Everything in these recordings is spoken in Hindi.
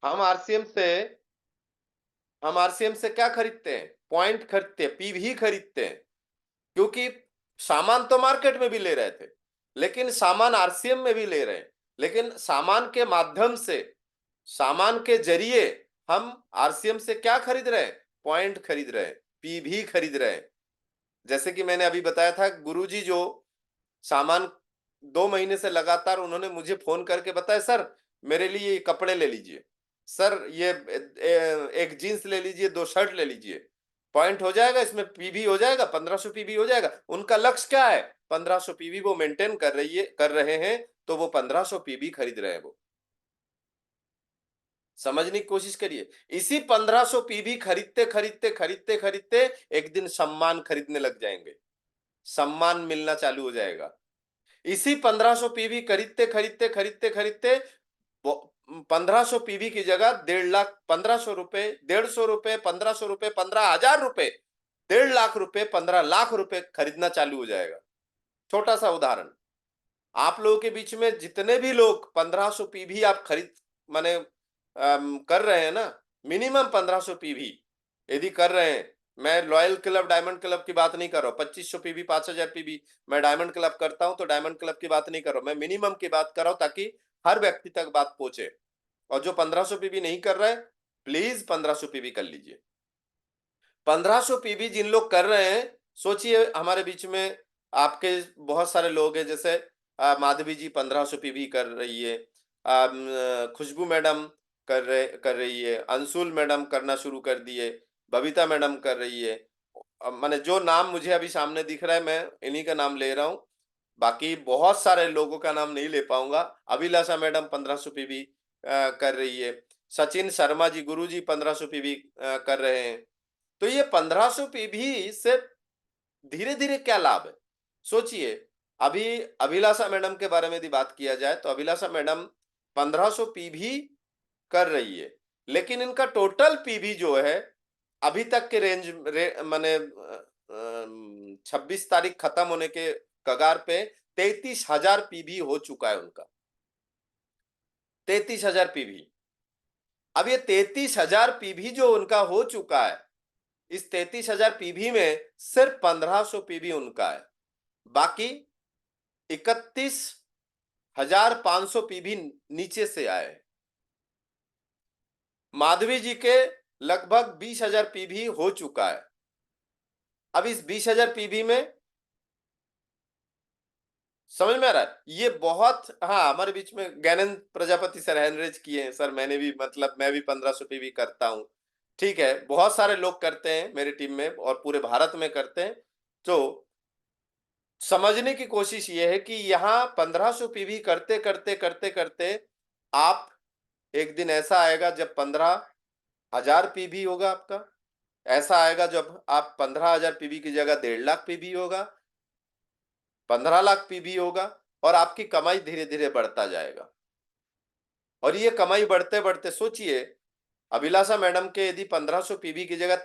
हम आरसीएम से हम आरसीएम से क्या खरीदते हैं? पॉइंट खरीदते हैं, पीवी खरीदते हैं। क्योंकि सामान तो मार्केट में भी ले रहे थे, लेकिन सामान आरसीएम में भी ले रहे हैं, लेकिन सामान के माध्यम से, सामान के जरिए हम आरसीएम से क्या खरीद रहे हैं? पॉइंट खरीद रहे हैं, पीवी खरीद रहे हैं। जैसे कि मैंने अभी बताया था, गुरुजी जो सामान 2 महीने से लगातार उन्होंने मुझे फोन करके बताया, सर मेरे लिए कपड़े ले लीजिए, सर ये एक जीन्स ले लीजिए, 2 शर्ट ले लीजिए, पॉइंट हो जाएगा, इसमें पीवी हो जाएगा, 1500 पीवी हो जाएगा। उनका लक्ष्य क्या है? 1500 पीवी वो मेंटेन कर रहे हैं, तो वो 1500 पीवी खरीद रहे हैं। वो समझने की कोशिश करिए। इसी 1500 पीवी खरीदते खरीदते खरीदते खरीदते एक दिन सम्मान खरीदने लग जाएंगे, सम्मान मिलना चालू हो जाएगा। इसी 1500 पीवी खरीदते खरीदते खरीदते खरीदते 1500 पीवी की जगह 1.5 लाख, 1500 रुपए, 150 रुपए, 1500 रुपए, 15,000 रुपए, 1.5 लाख रुपए, 15 लाख रुपए खरीदना चालू हो जाएगा। छोटा सा उदाहरण, आप लोगों के बीच में जितने भी लोग 1500 पीवी आप खरीद माने कर रहे हैं ना, मिनिमम 1500 पीवी यदि कर रहे हैं, मैं लॉयल क्लब, डायमंड क्लब की बात नहीं कर रहा हूँ, 2500 पीवी, 5000 पीवी मैं डायमंड क्लब करता हूं, तो डायमंड क्लब की बात नहीं कर रहा हूं, मैं मिनिमम की बात कर रहा हूं, ताकि हर व्यक्ति तक बात पहुंचे। और जो 1500 पीवी नहीं कर रहा है, प्लीज 1500 पीवी कर लीजिए। 1500 पीवी जिन लोग कर रहे हैं, सोचिए हमारे बीच में आपके बहुत सारे लोग हैं, जैसे माधवी जी 1500 पीवी कर रही है, खुशबू मैडम कर रही है, अंशुल मैडम करना शुरू कर दिए, बबीता मैडम कर रही है। मैंने जो नाम मुझे अभी सामने दिख रहा है, मैं इन्हीं का नाम ले रहा हूँ, बाकी बहुत सारे लोगों का नाम नहीं ले पाऊंगा। अभिलाषा मैडम 1500 पीवी कर रही है, सचिन शर्मा जी, गुरु जी 1500 पीवी कर रहे हैं। तो ये 1500 पीवी से धीरे धीरे क्या लाभ है, सोचिए। अभी अभिलाषा मैडम के बारे में यदि बात किया जाए, तो अभिलाषा मैडम 1500 पीवी कर रही है, लेकिन इनका टोटल पीवी जो है अभी तक के माने 26 तारीख खत्म होने के कगार पे 33,000 पीवी हो चुका है उनका, 33,000 पीवी। अब ये 33,000 पीवी जो उनका हो चुका है, इस 33,000 पीवी में सिर्फ 1500 पीवी उनका है, बाकी 31,500 पीवी नीचे से आए। माधवी जी के लगभग 20,000 पीवी हो चुका है। अब इस 20,000 पीवी में, समझ में आ रहा है? ये बहुत, हाँ, हमारे बीच में ज्ञानेंद्र प्रजापति सर हैंडरेज किए हैं, सर मैंने भी, मतलब मैं भी 1500 पीवी करता हूँ। ठीक है, बहुत सारे लोग करते हैं मेरी टीम में और पूरे भारत में करते हैं। तो समझने की कोशिश ये है कि यहाँ 1500 पीवी करते करते करते करते आप, एक दिन ऐसा आएगा जब 15,000 पीवी होगा आपका, ऐसा आएगा जब आप 15,000 पीवी की जगह 1.5 लाख पीवी होगा, 15 लाख पीवी होगा, और आपकी कमाई धीरे धीरे बढ़ता जाएगा। और ये कमाई बढ़ते बढ़ते, सोचिए अभिलाषा मैडम के यदि 1500 पीवी की जगह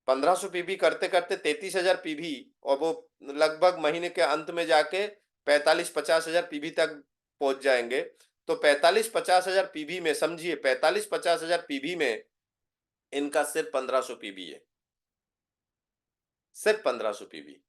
1500 पीवी करते करते 33,000 पीवी, और वो लगभग महीने के अंत में जाके 45-50 हजार पीवी तक पहुंच जाएंगे। तो 45-50 हजार पीवी में, समझिए 45-50 हजार पीवी में इनका सिर्फ 1500 पीवी है, सिर्फ 1500 पीवी।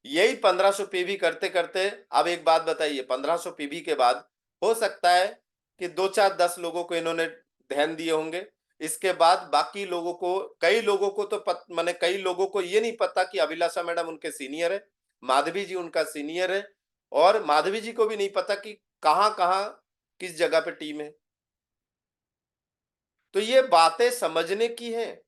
यही 1500 पीवी करते करते, अब एक बात बताइए, 1500 पीवी के बाद हो सकता है कि 2-4-10 लोगों को इन्होंने ध्यान दिए होंगे, इसके बाद बाकी लोगों को, कई लोगों को तो माने कई लोगों को ये नहीं पता कि अभिलाषा मैडम उनके सीनियर है, माधवी जी उनका सीनियर है, और माधवी जी को भी नहीं पता कि कहां कहां किस जगह पे टीम है। तो ये बातें समझने की है।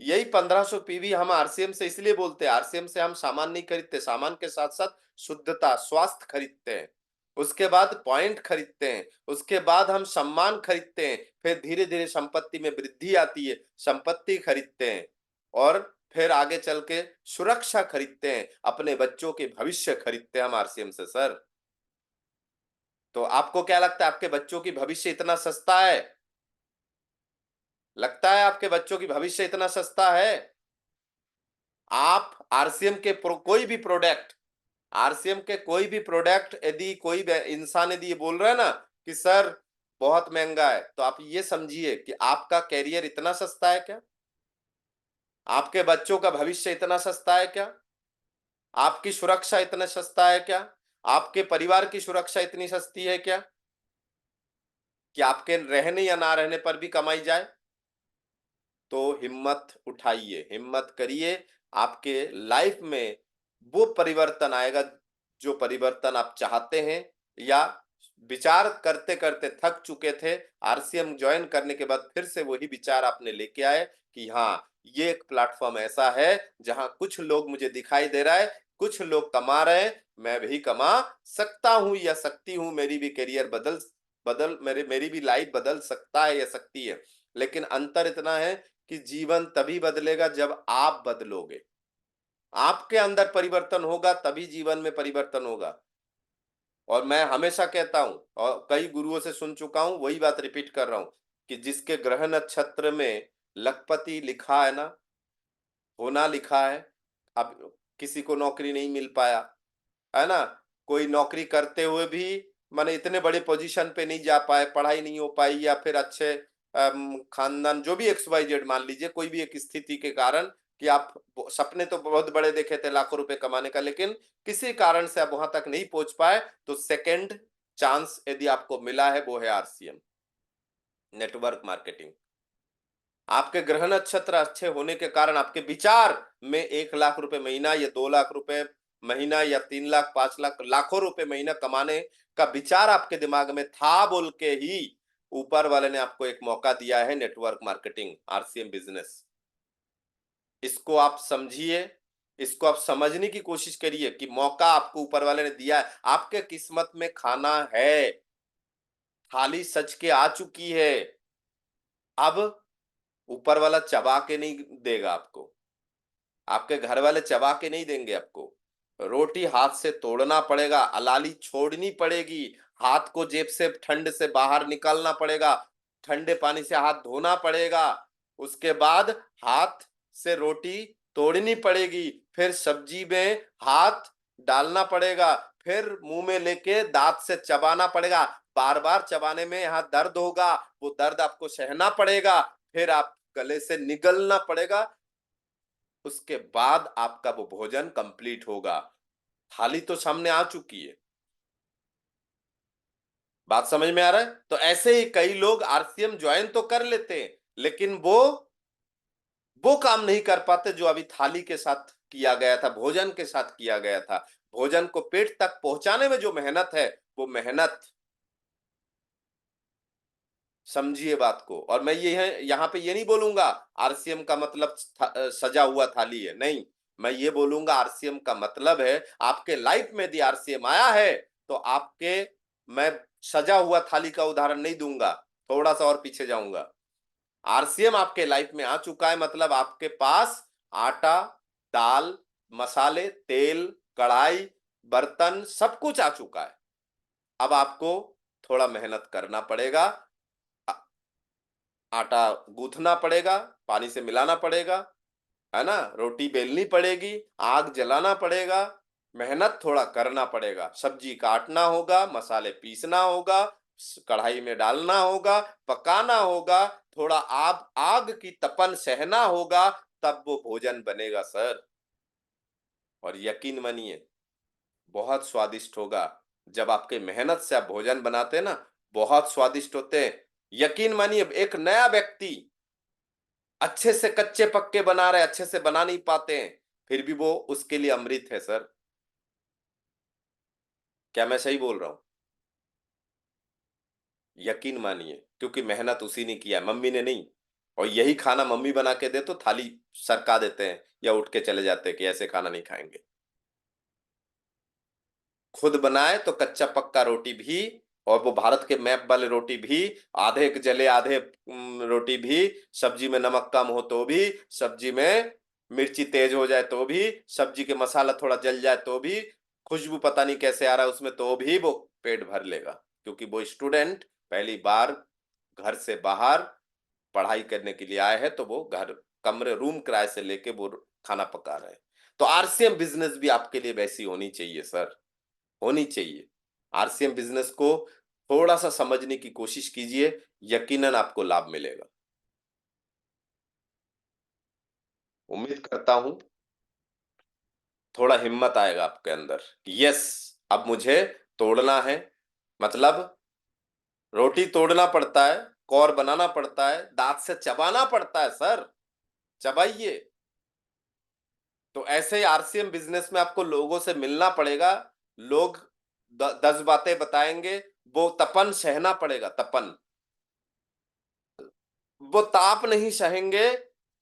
यही 1500 पीवी हम आरसीएम से इसलिए बोलते हैं, आरसीएम से हम सामान नहीं खरीदते, सामान के साथ साथ शुद्धता, स्वास्थ्य खरीदते हैं, उसके बाद पॉइंट खरीदते हैं, उसके बाद हम सम्मान खरीदते हैं, फिर धीरे धीरे संपत्ति में वृद्धि आती है, संपत्ति खरीदते हैं, और फिर आगे चल के सुरक्षा खरीदते हैं, अपने बच्चों के भविष्य खरीदते हैं हम आरसीएम से सर। तो आपको क्या लगता है, आपके बच्चों की भविष्य इतना सस्ता है? लगता है आपके बच्चों की भविष्य इतना सस्ता है? आप आरसीएम के कोई भी प्रोडक्ट, आरसीएम के कोई भी प्रोडक्ट, यदि कोई इंसान यदि ये बोल रहा है ना कि सर बहुत महंगा है। तो आप ये समझिए कि आपका कैरियर इतना सस्ता है क्या? आपके बच्चों का भविष्य इतना सस्ता है क्या? आपकी सुरक्षा इतना सस्ता है क्या? आपके परिवार की सुरक्षा इतनी सस्ती है क्या कि आपके रहने या ना रहने पर भी कमाई जाए? तो हिम्मत उठाइए, हिम्मत करिए। आपके लाइफ में वो परिवर्तन आएगा जो परिवर्तन आप चाहते हैं, या विचार करते करते थक चुके थे। आरसीएम ज्वाइन करने के बाद फिर से वही विचार आपने लेके आए कि हाँ, ये एक प्लेटफॉर्म ऐसा है जहां कुछ लोग मुझे दिखाई दे रहा है, कुछ लोग कमा रहे हैं, मैं भी कमा सकता हूं या सकती हूं, मेरी भी करियर बदल बदल मेरी भी लाइफ बदल सकता है या सकती है। लेकिन अंतर इतना है कि जीवन तभी बदलेगा जब आप बदलोगे। आपके अंदर परिवर्तन होगा तभी जीवन में परिवर्तन होगा। और मैं हमेशा कहता हूं और कई गुरुओं से सुन चुका हूं, वही बात रिपीट कर रहा हूं कि जिसके ग्रह नक्षत्र में लखपति लिखा है ना, होना लिखा है, अब किसी को नौकरी नहीं मिल पाया, है ना, कोई नौकरी करते हुए भी माने इतने बड़े पोजीशन पे नहीं जा पाए, पढ़ाई नहीं हो पाई, या फिर अच्छे खानदान, जो भी एक्स वाई जेड मान लीजिए, कोई भी एक स्थिति के कारण कि आप सपने तो बहुत बड़े देखे थे लाखों रुपए कमाने का, लेकिन किसी कारण से आप वहां तक नहीं पहुंच पाए, तो सेकंड चांस यदि आपको मिला है वो है आरसीएम, नेटवर्क मार्केटिंग। आपके ग्रह नक्षत्र अच्छे होने के कारण आपके विचार में 1 लाख रुपए महीना या 2 लाख रुपए महीना या 3 लाख 5 लाख लाखों रुपए महीना कमाने का विचार आपके दिमाग में था बोल के ही ऊपर वाले ने आपको एक मौका दिया है, नेटवर्क मार्केटिंग, आरसीएम बिजनेस। इसको आप समझिए, इसको आप समझने की कोशिश करिए कि मौका आपको ऊपर वाले ने दिया है, आपके किस्मत में खाना है, थाली सज के आ चुकी है। अब ऊपर वाला चबा के नहीं देगा आपको, आपके घर वाले चबा के नहीं देंगे आपको। रोटी हाथ से तोड़ना पड़ेगा, अलाली छोड़नी पड़ेगी, हाथ को जेब से ठंड से बाहर निकालना पड़ेगा, ठंडे पानी से हाथ धोना पड़ेगा, उसके बाद हाथ से रोटी तोड़नी पड़ेगी, फिर सब्जी में हाथ डालना पड़ेगा, फिर मुंह में लेके दांत से चबाना पड़ेगा, बार बार चबाने में यहाँ दर्द होगा, वो दर्द आपको सहना पड़ेगा, फिर आप गले से निगलना पड़ेगा, उसके बाद आपका वो भोजन कंप्लीट होगा। थाली तो सामने आ चुकी है। बात समझ में आ रहा है? तो ऐसे ही कई लोग आरसीएम ज्वाइन तो कर लेते हैं, लेकिन वो काम नहीं कर पाते जो अभी थाली के साथ किया गया था, भोजन के साथ किया गया था। भोजन को पेट तक पहुंचाने में जो मेहनत है, वो मेहनत समझिए बात को। और मैं ये है यहाँ पे ये नहीं बोलूंगा आरसीएम का मतलब सजा हुआ थाली है, नहीं। मैं ये बोलूंगा आरसीएम का मतलब है आपके लाइफ में यदि आरसीएम आया है तो आपके, मैं सजा हुआ थाली का उदाहरण नहीं दूंगा, थोड़ा सा और पीछे जाऊंगा। आरसीएम आपके लाइफ में आ चुका है मतलब आपके पास आटा, दाल, मसाले, तेल, कढ़ाई, बर्तन सब कुछ आ चुका है। अब आपको थोड़ा मेहनत करना पड़ेगा, आटा गूंथना पड़ेगा, पानी से मिलाना पड़ेगा, है ना, रोटी बेलनी पड़ेगी, आग जलाना पड़ेगा, मेहनत थोड़ा करना पड़ेगा, सब्जी काटना होगा, मसाले पीसना होगा, कढ़ाई में डालना होगा, पकाना होगा, थोड़ा आग आग की तपन सहना होगा, तब वो भोजन बनेगा सर। और यकीन मानिए बहुत स्वादिष्ट होगा। जब आपके मेहनत से आप भोजन बनाते हैं ना, बहुत स्वादिष्ट होते हैं। यकीन मानिए एक नया व्यक्ति अच्छे से कच्चे पक्के बना रहे, अच्छे से बना नहीं पाते हैं, फिर भी वो उसके लिए अमृत है सर। क्या मैं सही बोल रहा हूं? यकीन मानिए, क्योंकि मेहनत उसी ने किया है, मम्मी ने नहीं। और यही खाना मम्मी बना के दे तो थाली सरका देते हैं या उठ के चले जाते हैं कि ऐसे खाना नहीं खाएंगे। खुद बनाए तो कच्चा पक्का रोटी भी, और वो भारत के मैप वाले रोटी भी, आधे जले आधे रोटी भी, सब्जी में नमक कम हो तो भी, सब्जी में मिर्ची तेज हो जाए तो भी, सब्जी के मसाला थोड़ा जल जाए तो भी, खुशबू पता नहीं कैसे आ रहा है उसमें तो भी वो पेट भर लेगा। क्योंकि वो स्टूडेंट पहली बार घर से बाहर पढ़ाई करने के लिए आए हैं, तो वो घर कमरे रूम किराए से लेके वो खाना पका रहे हैं। तो आरसीएम बिजनेस भी आपके लिए वैसी होनी चाहिए सर, होनी चाहिए। आरसीएम बिजनेस को थोड़ा सा समझने की कोशिश कीजिए, यकीनन आपको लाभ मिलेगा। उम्मीद करता हूं थोड़ा हिम्मत आएगा आपके अंदर कि यस, अब मुझे तोड़ना है। मतलब रोटी तोड़ना पड़ता है, कौर बनाना पड़ता है, दांत से चबाना पड़ता है सर, चबाइए। तो ऐसे ही आरसीएम बिजनेस में आपको लोगों से मिलना पड़ेगा। लोग 10 बातें बताएंगे, वो तपन सहना पड़ेगा, तपन। वो ताप नहीं सहेंगे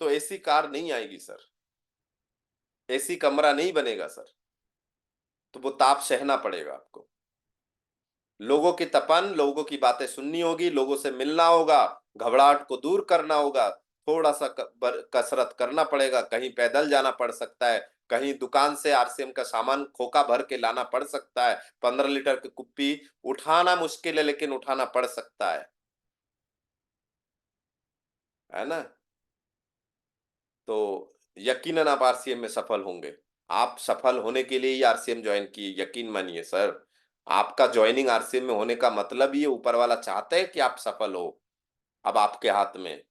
तो एसी कार नहीं आएगी सर, एसी कमरा नहीं बनेगा सर। तो वो ताप सहना पड़ेगा आपको। लोगों की तपन, लोगों की बातें सुननी होगी, लोगों से मिलना होगा, घबराहट को दूर करना होगा, थोड़ा सा कसरत करना पड़ेगा, कहीं पैदल जाना पड़ सकता है, कहीं दुकान से आरसीएम का सामान खोखा भर के लाना पड़ सकता है, 15 लीटर की कुप्पी उठाना मुश्किल है लेकिन उठाना पड़ सकता है ना। तो यकीनन आप आरसीएम में सफल होंगे। आप सफल होने के लिए ही आरसीएम ज्वाइन किए, यकीन मानिए सर। आपका ज्वाइनिंग आरसीएम में होने का मतलब ये ऊपर वाला चाहता है कि आप सफल हो। अब आपके हाथ में